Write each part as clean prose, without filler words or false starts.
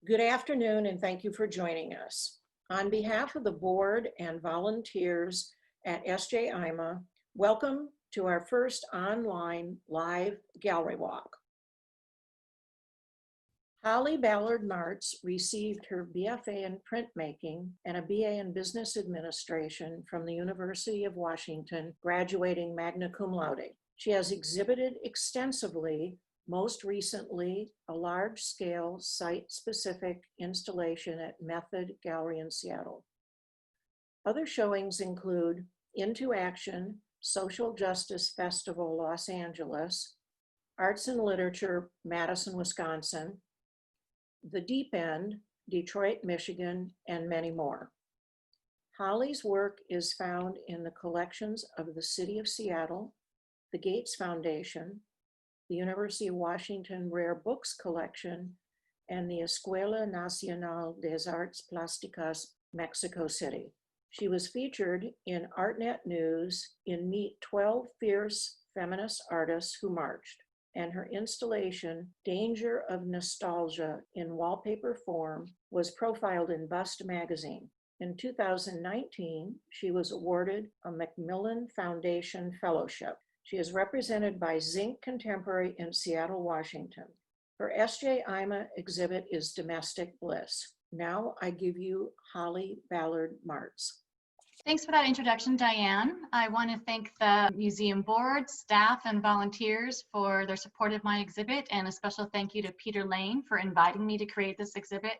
Good afternoon, and thank you for joining us. On behalf of the board and volunteers at SJIMA, welcome to our first online live gallery walk. Holly Ballard Martz received her BFA in printmaking and a BA in business administration from the University of Washington, graduating magna cum laude. She has exhibited extensively, most recently a large-scale site-specific installation at Method Gallery in Seattle. Other showings include Into Action, Social Justice Festival, Los Angeles, Arts and Literature, Madison, Wisconsin, The Deep End, Detroit, Michigan, and many more. Holly's work is found in the collections of the City of Seattle, the Gates Foundation, the University of Washington Rare Books Collection, and the Escuela Nacional de Artes Plásticas, Mexico City. She was featured in ArtNet News in Meet 12 Fierce Feminist Artists Who Marched, and her installation, Danger of Nostalgia in Wallpaper Form, was profiled in Bust magazine. In 2019, she was awarded a Macmillan Foundation Fellowship. She is represented by Zinc Contemporary in Seattle, Washington. Her SJIMA exhibit is Domestic Bliss. Now I give you Holly Ballard Martz. Thanks for that introduction, Diane. I want to thank the museum board, staff, and volunteers for their support of my exhibit, and a special thank you to Peter Lane for inviting me to create this exhibit,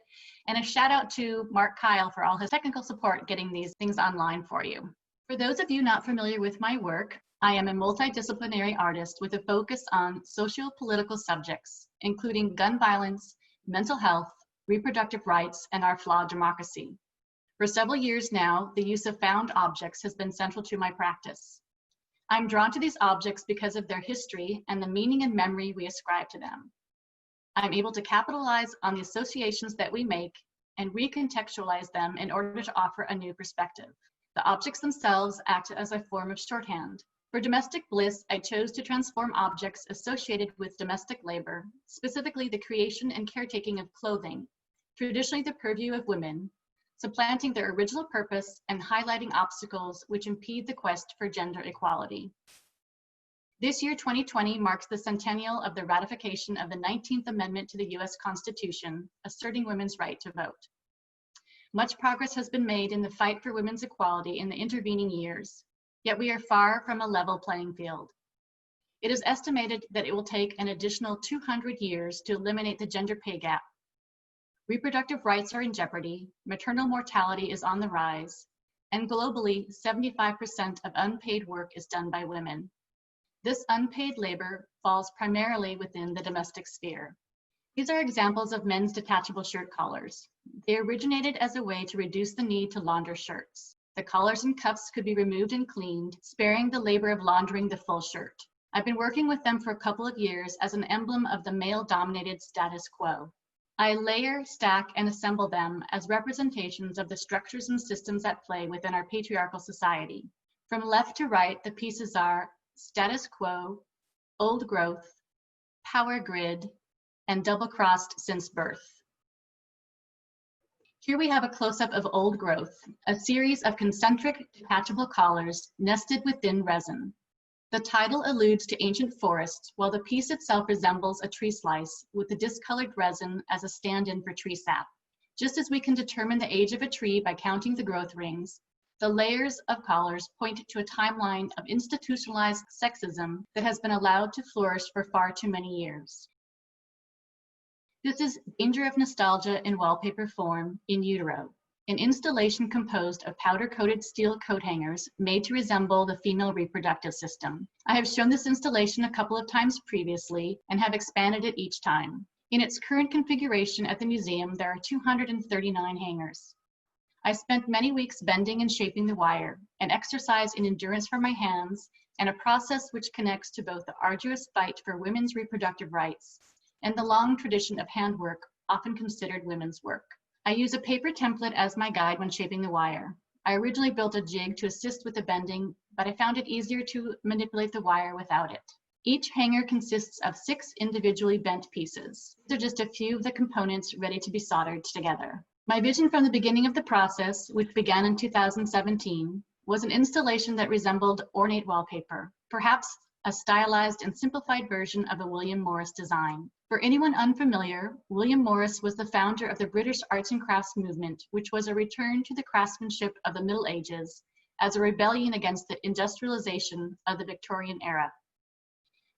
and a shout out to Mark Kyle for all his technical support getting these things online for you. For those of you not familiar with my work, I am a multidisciplinary artist with a focus on socio-political subjects, including gun violence, mental health, reproductive rights, and our flawed democracy. For several years now, the use of found objects has been central to my practice. I'm drawn to these objects because of their history and the meaning and memory we ascribe to them. I'm able to capitalize on the associations that we make and recontextualize them in order to offer a new perspective. The objects themselves act as a form of shorthand. For Domestic Bliss, I chose to transform objects associated with domestic labor, specifically the creation and caretaking of clothing, traditionally the purview of women, supplanting their original purpose and highlighting obstacles which impede the quest for gender equality. This year, 2020, marks the centennial of the ratification of the 19th Amendment to the US Constitution, asserting women's right to vote. Much progress has been made in the fight for women's equality in the intervening years, yet we are far from a level playing field. It is estimated that it will take an additional 200 years to eliminate the gender pay gap. Reproductive rights are in jeopardy, maternal mortality is on the rise, and globally, 75% of unpaid work is done by women. This unpaid labor falls primarily within the domestic sphere. These are examples of men's detachable shirt collars. They originated as a way to reduce the need to launder shirts. The collars and cuffs could be removed and cleaned, sparing the labor of laundering the full shirt. I've been working with them for a couple of years as an emblem of the male-dominated status quo. I layer, stack, and assemble them as representations of the structures and systems at play within our patriarchal society. From left to right, the pieces are status quo, old growth, power grid, and double-crossed since birth. Here we have a close-up of old growth, a series of concentric detachable collars nested within resin. The title alludes to ancient forests, while the piece itself resembles a tree slice with the discolored resin as a stand-in for tree sap. Just as we can determine the age of a tree by counting the growth rings, the layers of collars point to a timeline of institutionalized sexism that has been allowed to flourish for far too many years. This is Danger of Nostalgia in Wallpaper Form in Utero, an installation composed of powder-coated steel coat hangers made to resemble the female reproductive system. I have shown this installation a couple of times previously and have expanded it each time. In its current configuration at the museum, there are 239 hangers. I spent many weeks bending and shaping the wire, an exercise in endurance for my hands, and a process which connects to both the arduous fight for women's reproductive rights and the long tradition of handwork, often considered women's work. I use a paper template as my guide when shaping the wire. I originally built a jig to assist with the bending, but I found it easier to manipulate the wire without it. Each hanger consists of 6 individually bent pieces. These are just a few of the components ready to be soldered together. My vision from the beginning of the process, which began in 2017, was an installation that resembled ornate wallpaper, perhaps a stylized and simplified version of a William Morris design. For anyone unfamiliar, William Morris was the founder of the British arts and crafts movement, which was a return to the craftsmanship of the Middle Ages as a rebellion against the industrialization of the Victorian era.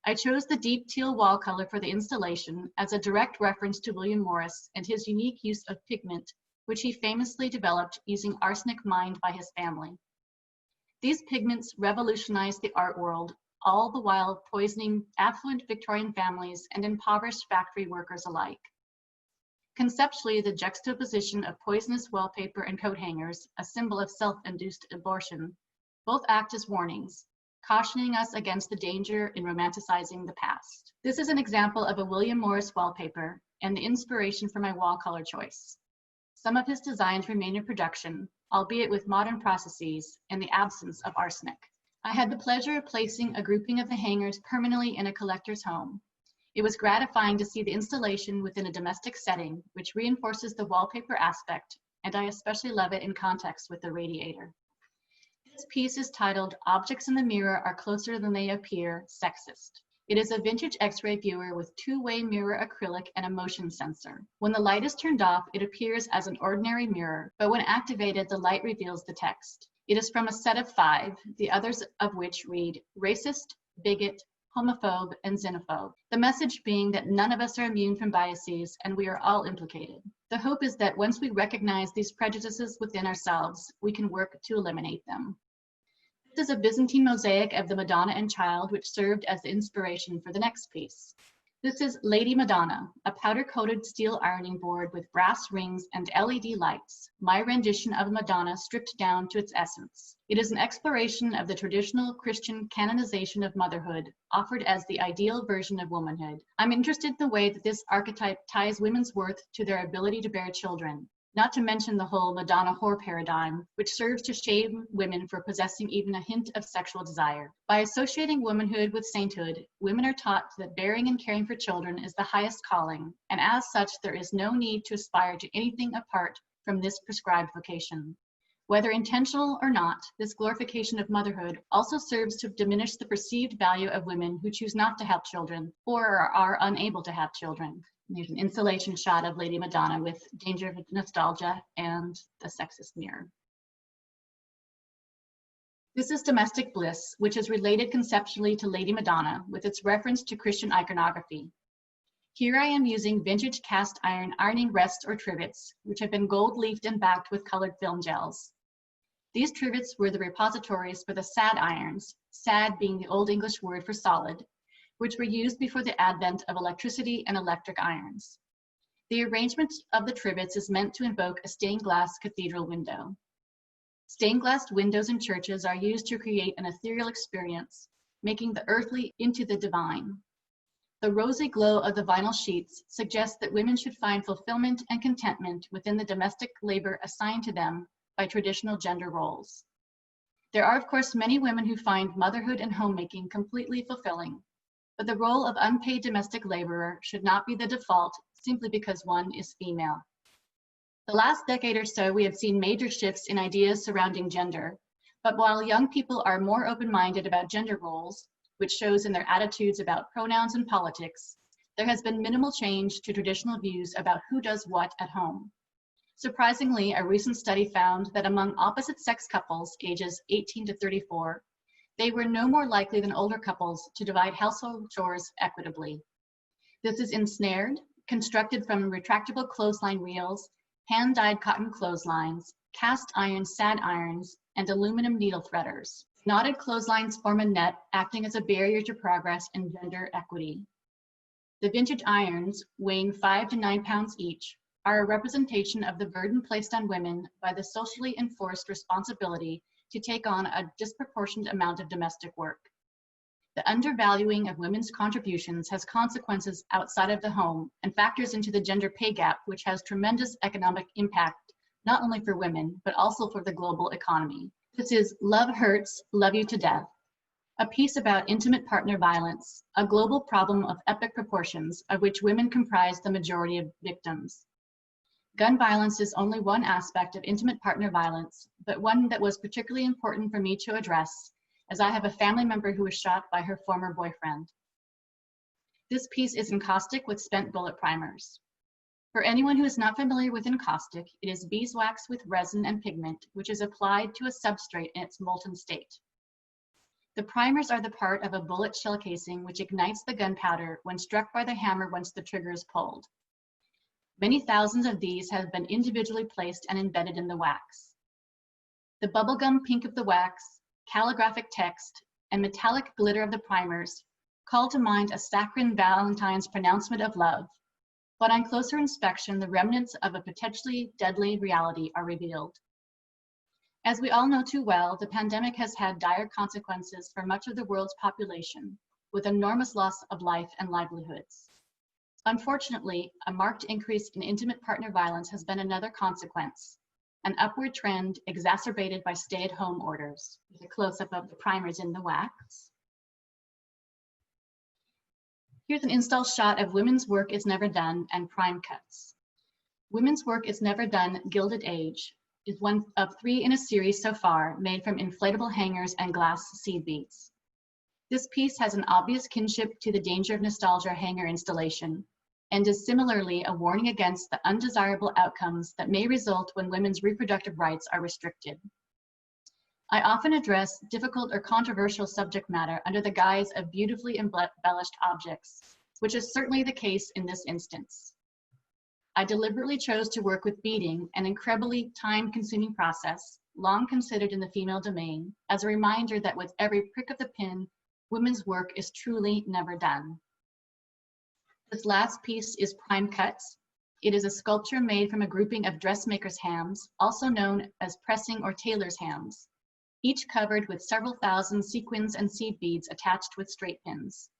I chose the deep teal wall color for the installation as a direct reference to William Morris and his unique use of pigment, which he famously developed using arsenic mined by his family. These pigments revolutionized the art world, all the while poisoning affluent Victorian families and impoverished factory workers alike. Conceptually, the juxtaposition of poisonous wallpaper and coat hangers, a symbol of self-induced abortion, both act as warnings, cautioning us against the danger in romanticizing the past. This is an example of a William Morris wallpaper and the inspiration for my wall color choice. Some of his designs remain in production, albeit with modern processes and the absence of arsenic. I had the pleasure of placing a grouping of the hangers permanently in a collector's home. It was gratifying to see the installation within a domestic setting, which reinforces the wallpaper aspect, and I especially love it in context with the radiator. This piece is titled "Objects in the Mirror Are Closer Than They Appear, Sexist." It is a vintage X-ray viewer with 2-way mirror acrylic and a motion sensor. When the light is turned off, it appears as an ordinary mirror, but when activated, the light reveals the text. It is from a set of 5, the others of which read racist, bigot, homophobe, and xenophobe. The message being that none of us are immune from biases and we are all implicated. The hope is that once we recognize these prejudices within ourselves, we can work to eliminate them. This is a Byzantine mosaic of the Madonna and Child, which served as the inspiration for the next piece. This is Lady Madonna, a powder-coated steel ironing board with brass rings and LED lights, my rendition of Madonna stripped down to its essence. It is an exploration of the traditional Christian canonization of motherhood, offered as the ideal version of womanhood. I'm interested in the way that this archetype ties women's worth to their ability to bear children, not to mention the whole Madonna whore paradigm, which serves to shame women for possessing even a hint of sexual desire. By associating womanhood with sainthood, women are taught that bearing and caring for children is the highest calling, and as such, there is no need to aspire to anything apart from this prescribed vocation. Whether intentional or not, this glorification of motherhood also serves to diminish the perceived value of women who choose not to have children or are unable to have children. There's an installation shot of Lady Madonna with danger of nostalgia and the sexist mirror. This is Domestic Bliss, which is related conceptually to Lady Madonna with its reference to Christian iconography. Here I am using vintage cast iron ironing rests or trivets, which have been gold leafed and backed with colored film gels. These trivets were the repositories for the sad irons, sad being the Old English word for solid, which were used before the advent of electricity and electric irons. The arrangement of the trivets is meant to invoke a stained glass cathedral window. Stained glass windows in churches are used to create an ethereal experience, making the earthly into the divine. The rosy glow of the vinyl sheets suggests that women should find fulfillment and contentment within the domestic labor assigned to them by traditional gender roles. There are, of course, many women who find motherhood and homemaking completely fulfilling, but the role of unpaid domestic laborer should not be the default simply because one is female. The last decade or so, we have seen major shifts in ideas surrounding gender, but while young people are more open-minded about gender roles, which shows in their attitudes about pronouns and politics, there has been minimal change to traditional views about who does what at home. Surprisingly, a recent study found that among opposite-sex couples ages 18 to 34, they were no more likely than older couples to divide household chores equitably. This is ensnared, constructed from retractable clothesline reels, hand-dyed cotton clotheslines, cast iron sad irons, and aluminum needle threaders. Knotted clotheslines form a net, acting as a barrier to progress and gender equity. The vintage irons, weighing 5 to 9 pounds each, are a representation of the burden placed on women by the socially enforced responsibility to take on a disproportionate amount of domestic work. The undervaluing of women's contributions has consequences outside of the home and factors into the gender pay gap, which has tremendous economic impact, not only for women, but also for the global economy. This is Love Hurts, Love You to Death. a piece about intimate partner violence, a global problem of epic proportions of which women comprise the majority of victims. Gun violence is only one aspect of intimate partner violence, but one that was particularly important for me to address, as I have a family member who was shot by her former boyfriend. This piece is encaustic with spent bullet primers. For anyone who is not familiar with encaustic, it is beeswax with resin and pigment, which is applied to a substrate in its molten state. The primers are the part of a bullet shell casing which ignites the gunpowder when struck by the hammer once the trigger is pulled. Many thousands of these have been individually placed and embedded in the wax. The bubblegum pink of the wax, calligraphic text, and metallic glitter of the primers call to mind a saccharine Valentine's pronouncement of love, but on closer inspection, the remnants of a potentially deadly reality are revealed. As we all know too well, the pandemic has had dire consequences for much of the world's population, with enormous loss of life and livelihoods. Unfortunately, a marked increase in intimate partner violence has been another consequence, an upward trend exacerbated by stay-at-home orders. With a close-up of the primers in the wax. Here's an install shot of Women's Work Is Never Done and prime cuts. Women's Work Is Never Done, Gilded Age is one of 3 in a series so far, made from inflatable hangers and glass seed beads. This piece has an obvious kinship to the Danger of Nostalgia hanger installation, and is similarly a warning against the undesirable outcomes that may result when women's reproductive rights are restricted. I often address difficult or controversial subject matter under the guise of beautifully embellished objects, which is certainly the case in this instance. I deliberately chose to work with beading, an incredibly time-consuming process, long considered in the female domain, as a reminder that with every prick of the pin, women's work is truly never done. This last piece is prime cuts. It is a sculpture made from a grouping of dressmaker's hams, also known as pressing or tailor's hams, each covered with several thousand sequins and seed beads attached with straight pins.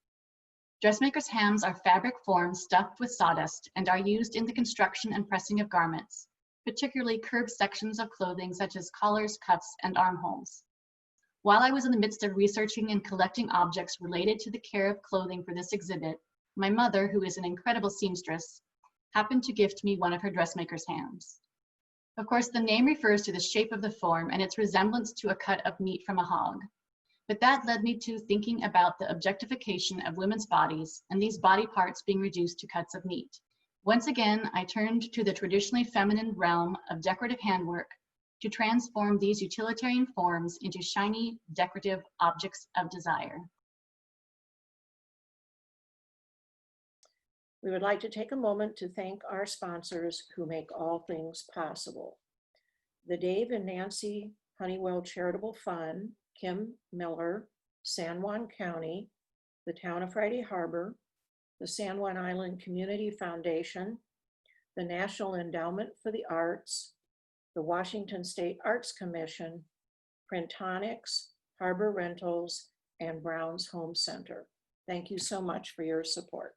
Dressmaker's hams are fabric forms stuffed with sawdust and are used in the construction and pressing of garments, particularly curved sections of clothing such as collars, cuffs, and armholes. While I was in the midst of researching and collecting objects related to the care of clothing for this exhibit, my mother, who is an incredible seamstress, happened to gift me one of her dressmaker's hams. Of course, the name refers to the shape of the form and its resemblance to a cut of meat from a hog. But that led me to thinking about the objectification of women's bodies and these body parts being reduced to cuts of meat. Once again, I turned to the traditionally feminine realm of decorative handwork to transform these utilitarian forms into shiny, decorative objects of desire. We would like to take a moment to thank our sponsors who make all things possible. The Dave and Nancy Honeywell Charitable Fund, Kim Miller, San Juan County, the Town of Friday Harbor, the San Juan Island Community Foundation, the National Endowment for the Arts, the Washington State Arts Commission, Printonics, Harbor Rentals, and Brown's Home Center. Thank you so much for your support.